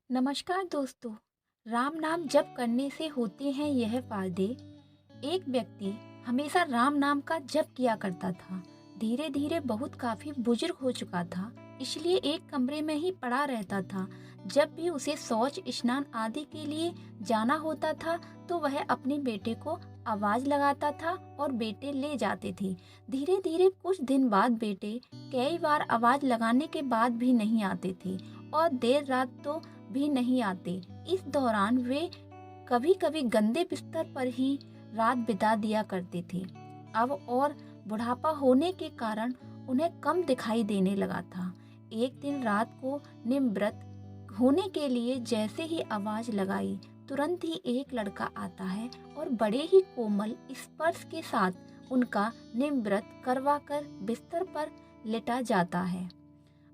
नमस्कार दोस्तों। राम नाम जप करने से होते हैं यह फायदे। एक व्यक्ति हमेशा राम नाम का जप किया करता था। धीरे धीरे बहुत काफी बुजुर्ग हो चुका था, इसलिए एक कमरे में ही पड़ा रहता था। जब भी उसे शौच स्नान आदि के लिए जाना होता था तो वह अपने बेटे को आवाज लगाता था और बेटे ले जाते थे। धीरे धीरे कुछ दिन बाद बेटे कई बार आवाज लगाने के बाद भी नहीं आते थे और देर रात तो भी नहीं आते। इस दौरान वे कभी कभी गंदे बिस्तर पर ही रात बिता दिया करते थे। अब और बुढ़ापा होने के कारण उन्हें कम दिखाई देने लगा था। एक दिन रात को निमव्रत होने के लिए जैसे ही आवाज लगाई, तुरंत ही एक लड़का आता है और बड़े ही कोमल स्पर्श के साथ उनका निमव्रत करवाकर बिस्तर पर लेटा जाता है।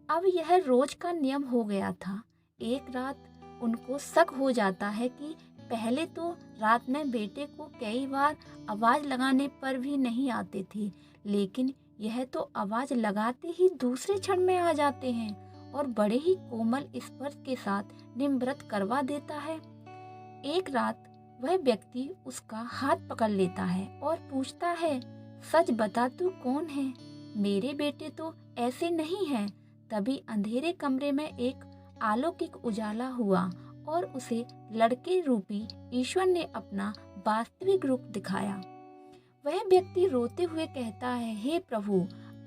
अब यह रोज का नियम हो गया था। एक रात उनको शक हो जाता है कि पहले तो रात में बेटे को कई बार आवाज लगाने पर भी नहीं आते थे, लेकिन यह तो आवाज लगाते ही दूसरे क्षण में आ जाते हैं और बड़े ही कोमल स्पर्श के साथ निमव्रत करवा देता है। एक रात वह व्यक्ति उसका हाथ पकड़ लेता है और पूछता है, सच बता तू कौन है? मेरे बेटे तो ऐसे नहीं हैं। तभी अंधेरे कमरे में एक अलौकिक उजाला हुआ और उसे लड़के रूपी ईश्वर ने अपना वास्तविक रूप दिखाया। वह व्यक्ति रोते हुए कहता है, हे प्रभु,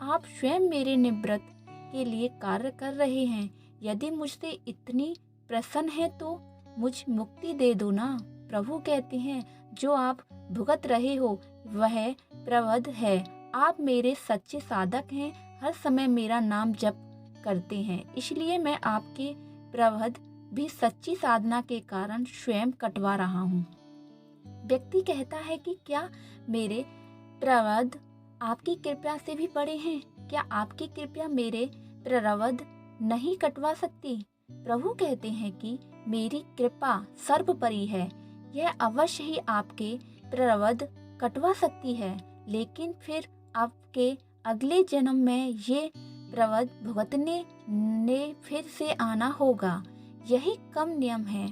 आप स्वयं मेरे निवृत्त के लिए कार्य कर रहे हैं। यदि मुझसे इतनी प्रसन्न है तो मुझ मुक्ति दे दो ना। प्रभु कहते हैं, जो आप भुगत रहे हो वह प्रवध है। आप मेरे सच्चे साधक हैं, हर समय मेरा नाम जप करते हैं, इसलिए मैं आपके प्रवध भी सच्ची साधना के कारण स्वयं कटवा रहा हूँ। व्यक्ति कहता है कि क्या मेरे प्रवध आपकी कृपा से भी बड़े हैं? क्या आपकी कृपा मेरे प्रवध नहीं कटवा सकती? प्रभु कहते हैं कि मेरी कृपा सर्वोपरि है, यह अवश्य ही आपके प्रवध कटवा सकती है, लेकिन फिर आपके अगले जन्म में ये प्रवध भुगतने ने फिर से आना होगा। यही कम नियम है,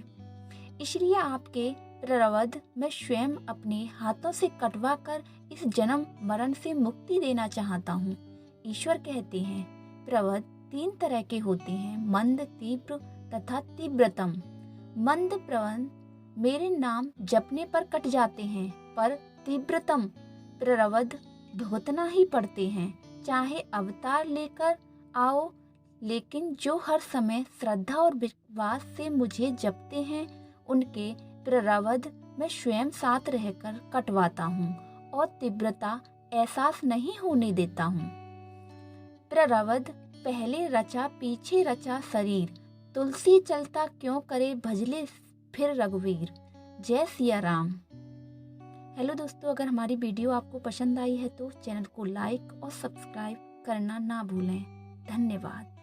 इसलिए आपके प्रवध मैं स्वयं अपने हाथों से कटवा कर इस जन्म मरण से मुक्ति देना चाहता हूँ। ईश्वर कहते हैं, प्रवध 3 तरह के होते हैं, मंद, तीव्र तथा तीव्रतम। मंद प्रवध मेरे नाम जपने पर कट जाते हैं, पर तीव्रतम प्रवध भुगतना ही पड़ते हैं, चाहे अवतार लेकर आओ। लेकिन जो हर समय श्रद्धा और विश्वास से मुझे जपते हैं, उनके प्रवध मैं स्वयं साथ रहकर कटवाता हूँ और तीव्रता एहसास नहीं होने देता हूँ। प्रवध पहले रचा पीछे रचा शरीर, तुलसी चलता क्यों करे भजले फिर रघुवीर। जय सिया राम। हेलो दोस्तों, अगर हमारी वीडियो आपको पसंद आई है तो चैनल को लाइक और सब्सक्राइब करना ना भूलें। धन्यवाद।